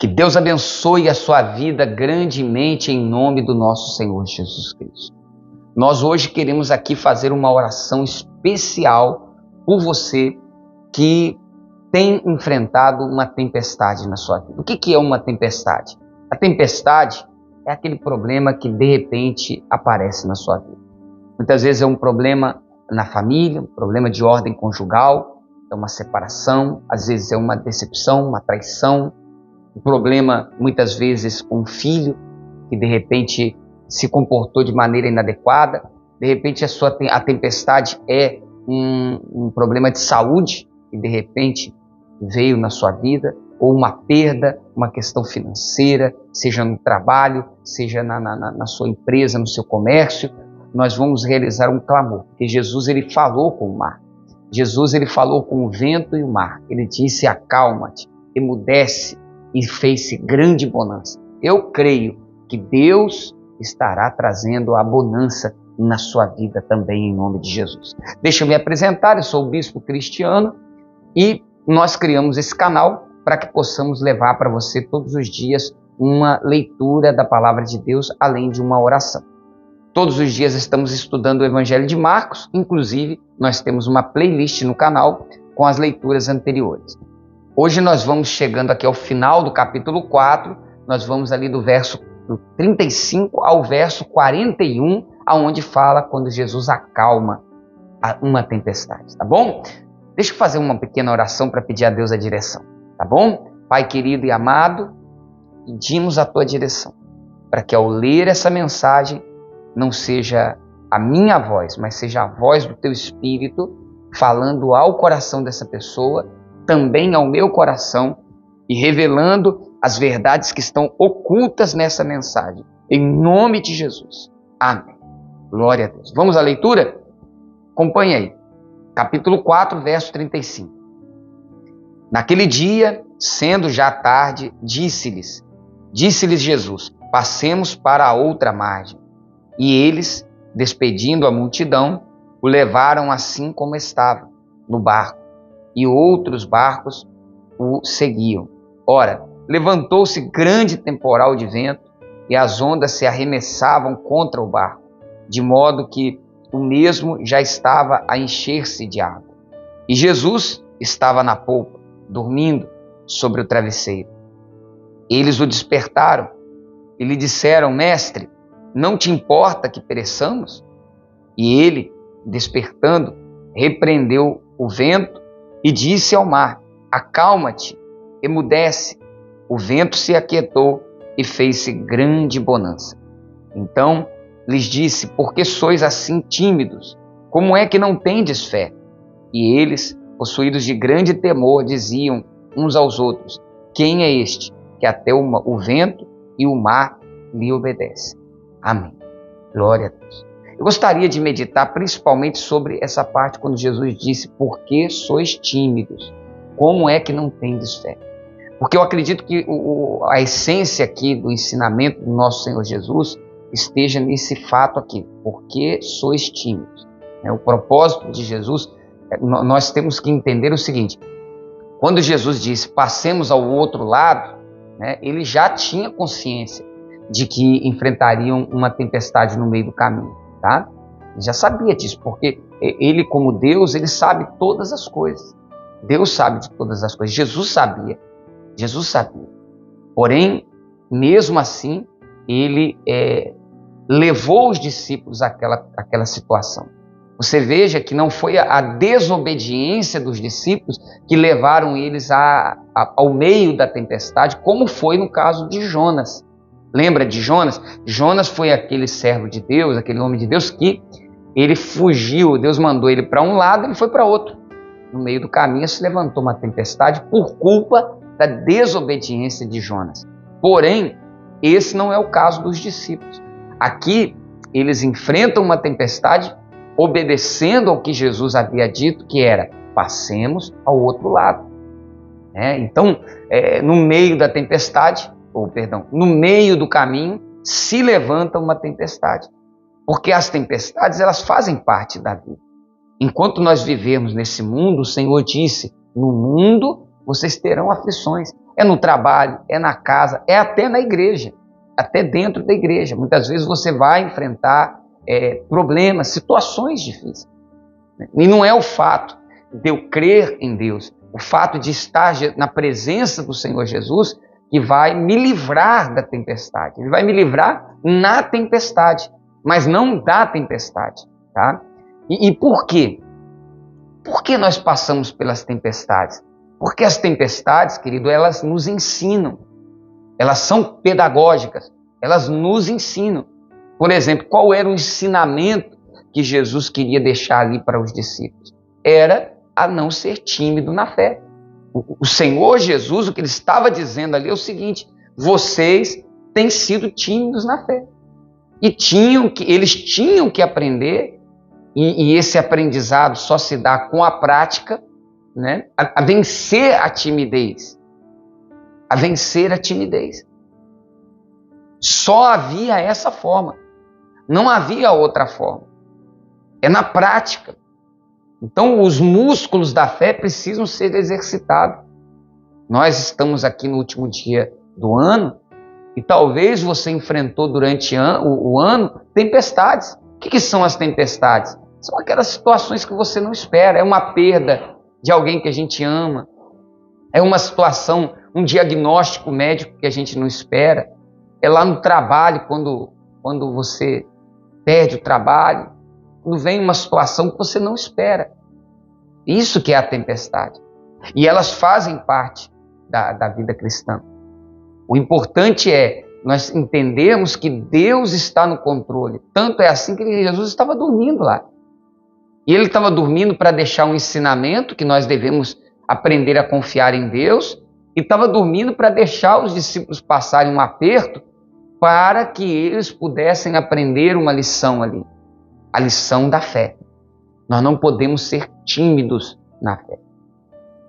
Que Deus abençoe a sua vida grandemente em nome do nosso Senhor Jesus Cristo. Nós hoje queremos aqui fazer uma oração especial por você que tem enfrentado uma tempestade na sua vida. O que é uma tempestade? A tempestade é aquele problema que de repente aparece na sua vida. Muitas vezes é um problema na família, um problema de ordem conjugal, é uma separação, às vezes é uma decepção, uma traição, um problema muitas vezes com um filho que de repente se comportou de maneira inadequada, de repente a tempestade é um problema de saúde que de repente veio na sua vida, ou uma perda, uma questão financeira, seja no trabalho, seja na sua empresa, no seu comércio. Nós vamos realizar um clamor, porque Jesus ele falou com o mar. Jesus ele falou com o vento e o mar. Ele disse: acalma-te, emudece, e fez-se grande bonança. Eu creio que Deus estará trazendo a bonança na sua vida também, em nome de Jesus. Deixa eu me apresentar, eu sou o Bispo Cristiano e nós criamos esse canal para que possamos levar para você todos os dias uma leitura da Palavra de Deus, além de uma oração. Todos os dias estamos estudando o Evangelho de Marcos, inclusive nós temos uma playlist no canal com as leituras anteriores. Hoje nós vamos chegando aqui ao final do capítulo 4, nós vamos ali do verso 35 ao verso 41, aonde fala quando Jesus acalma uma tempestade, tá bom? Deixa eu fazer uma pequena oração para pedir a Deus a direção, tá bom? Pai querido e amado, pedimos a tua direção, para que ao ler essa mensagem não seja a minha voz, mas seja a voz do teu Espírito falando ao coração dessa pessoa, também ao meu coração e revelando as verdades que estão ocultas nessa mensagem. Em nome de Jesus. Amém. Glória a Deus. Vamos à leitura? Acompanhe aí. Capítulo 4, verso 35. Naquele dia, sendo já tarde, disse-lhes Jesus: passemos para a outra margem. E eles, despedindo a multidão, o levaram assim como estava, no barco. E outros barcos o seguiam. Ora, levantou-se grande temporal de vento, e as ondas se arremessavam contra o barco, de modo que o mesmo já estava a encher-se de água. E Jesus estava na polpa, dormindo sobre o travesseiro. Eles o despertaram e lhe disseram: Mestre, não te importa que pereçamos? E ele, despertando, repreendeu o vento e disse ao mar: acalma-te, emudece. O vento se aquietou e fez-se grande bonança. Então lhes disse: por que sois assim tímidos? Como é que não tendes fé? E eles, possuídos de grande temor, diziam uns aos outros: quem é este que até o vento e o mar lhe obedecem? Amém. Glória a Deus. Eu gostaria de meditar principalmente sobre essa parte quando Jesus disse: por que sois tímidos? Como é que não tendes fé? Porque eu acredito que a essência aqui do ensinamento do nosso Senhor Jesus esteja nesse fato aqui: por que sois tímidos? O propósito de Jesus, nós temos que entender o seguinte: quando Jesus disse passemos ao outro lado, ele já tinha consciência de que enfrentariam uma tempestade no meio do caminho, tá? Ele já sabia disso, porque ele, como Deus, ele sabe todas as coisas. Deus sabe de todas as coisas. Jesus sabia. Porém, mesmo assim, ele levou os discípulos àquela situação. Você veja que não foi a desobediência dos discípulos que levaram eles ao meio da tempestade, como foi no caso de Jonas. Lembra de Jonas? Jonas foi aquele servo de Deus, aquele homem de Deus que ele fugiu. Deus mandou ele para um lado, ele foi para outro. No meio do caminho se levantou uma tempestade por culpa da desobediência de Jonas. Porém, esse não é o caso dos discípulos. Aqui, eles enfrentam uma tempestade obedecendo ao que Jesus havia dito, que era: passemos ao outro lado. Então, no meio da tempestade, no meio do caminho, se levanta uma tempestade. Porque as tempestades, elas fazem parte da vida. Enquanto nós vivemos nesse mundo, o Senhor disse: no mundo vocês terão aflições. É no trabalho, é na casa, é até na igreja, até dentro da igreja. Muitas vezes você vai enfrentar problemas, situações difíceis. E não é o fato de eu crer em Deus, o fato de estar na presença do Senhor Jesus, que vai me livrar da tempestade. Ele vai me livrar na tempestade, mas não da tempestade. Tá? E por quê? Por que nós passamos pelas tempestades? Porque as tempestades, querido, elas nos ensinam. Elas são pedagógicas. Elas nos ensinam. Por exemplo, qual era o ensinamento que Jesus queria deixar ali para os discípulos? Era a não ser tímido na fé. O Senhor Jesus, o que ele estava dizendo ali é o seguinte: vocês têm sido tímidos na fé. E eles tinham que aprender, e esse aprendizado só se dá com a prática, né? A vencer a timidez. A vencer a timidez. Só havia essa forma. Não havia outra forma. É na prática. Então, os músculos da fé precisam ser exercitados. Nós estamos aqui no último dia do ano e talvez você enfrentou durante o ano tempestades. O que são as tempestades? São aquelas situações que você não espera. É uma perda de alguém que a gente ama. É uma situação, um diagnóstico médico que a gente não espera. É lá no trabalho, quando você perde o trabalho. Quando vem uma situação que você não espera. Isso que é a tempestade. E elas fazem parte da vida cristã. O importante é nós entendermos que Deus está no controle. Tanto é assim que Jesus estava dormindo lá. E ele estava dormindo para deixar um ensinamento que nós devemos aprender a confiar em Deus. E estava dormindo para deixar os discípulos passarem um aperto para que eles pudessem aprender uma lição ali. A lição da fé. Nós não podemos ser tímidos na fé.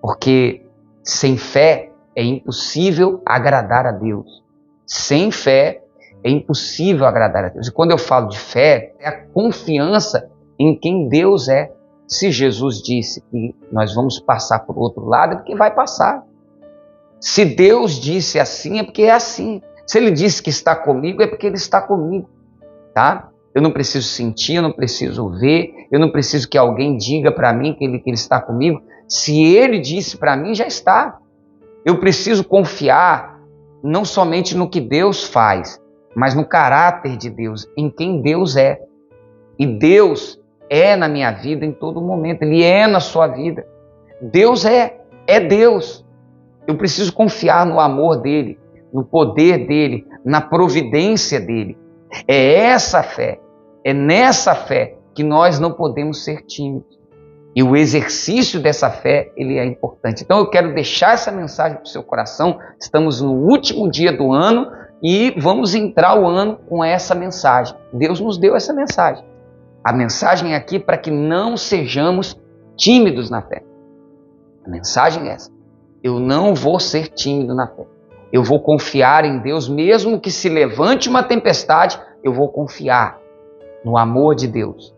Porque sem fé é impossível agradar a Deus. Sem fé é impossível agradar a Deus. E quando eu falo de fé, é a confiança em quem Deus é. Se Jesus disse que nós vamos passar por outro lado, é porque vai passar. Se Deus disse assim, é porque é assim. Se Ele disse que está comigo, é porque Ele está comigo. Tá? Eu não preciso sentir, eu não preciso ver, eu não preciso que alguém diga para mim que ele está comigo. Se Ele disse para mim, já está. Eu preciso confiar não somente no que Deus faz, mas no caráter de Deus, em quem Deus é. E Deus é na minha vida em todo momento, Ele é na sua vida. Deus é Deus. Eu preciso confiar no amor dEle, no poder dEle, na providência dEle. É essa fé, é nessa fé que nós não podemos ser tímidos. E o exercício dessa fé, ele é importante. Então eu quero deixar essa mensagem para o seu coração. Estamos no último dia do ano e vamos entrar o ano com essa mensagem. Deus nos deu essa mensagem. A mensagem é aqui para que não sejamos tímidos na fé. A mensagem é essa. Eu não vou ser tímido na fé. Eu vou confiar em Deus, mesmo que se levante uma tempestade, eu vou confiar no amor de Deus.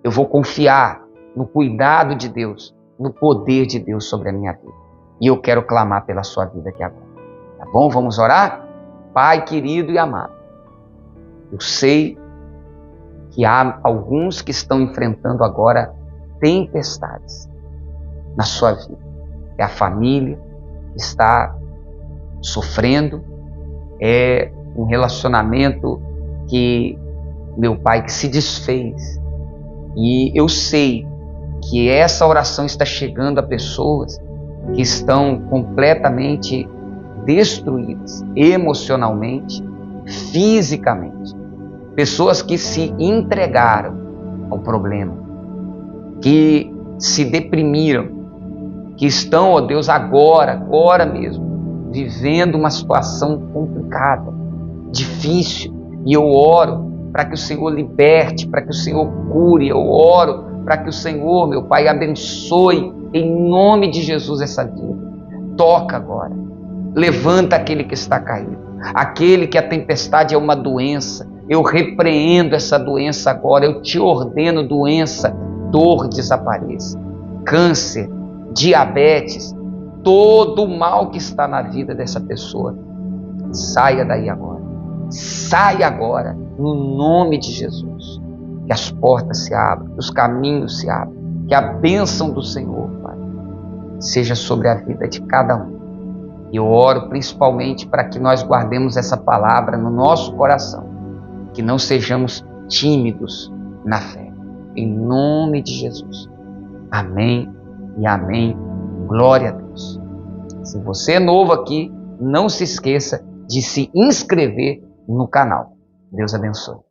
Eu vou confiar no cuidado de Deus, no poder de Deus sobre a minha vida. E eu quero clamar pela sua vida aqui agora. Tá bom? Vamos orar? Pai querido e amado, eu sei que há alguns que estão enfrentando agora tempestades na sua vida. É a família que está sofrendo, é um relacionamento que, meu pai, que se desfez. E eu sei que essa oração está chegando a pessoas que estão completamente destruídas, emocionalmente, fisicamente. Pessoas que se entregaram ao problema, que se deprimiram, que estão, ó Deus, agora mesmo, vivendo uma situação complicada, difícil. E eu oro para que o Senhor liberte, para que o Senhor cure. Eu oro para que o Senhor, meu Pai, abençoe em nome de Jesus essa vida. Toca agora. Levanta aquele que está caído. Aquele que a tempestade é uma doença. Eu repreendo essa doença agora. Eu te ordeno, doença, dor desapareça. Câncer, diabetes, todo o mal que está na vida dessa pessoa saia daí agora. Saia agora, no nome de Jesus. Que as portas se abram, que os caminhos se abram, que a bênção do Senhor, Pai, seja sobre a vida de cada um. E eu oro principalmente para que nós guardemos essa palavra no nosso coração, que não sejamos tímidos na fé. Em nome de Jesus. Amém e amém. Glória a Deus. Se você é novo aqui, não se esqueça de se inscrever no canal. Deus abençoe.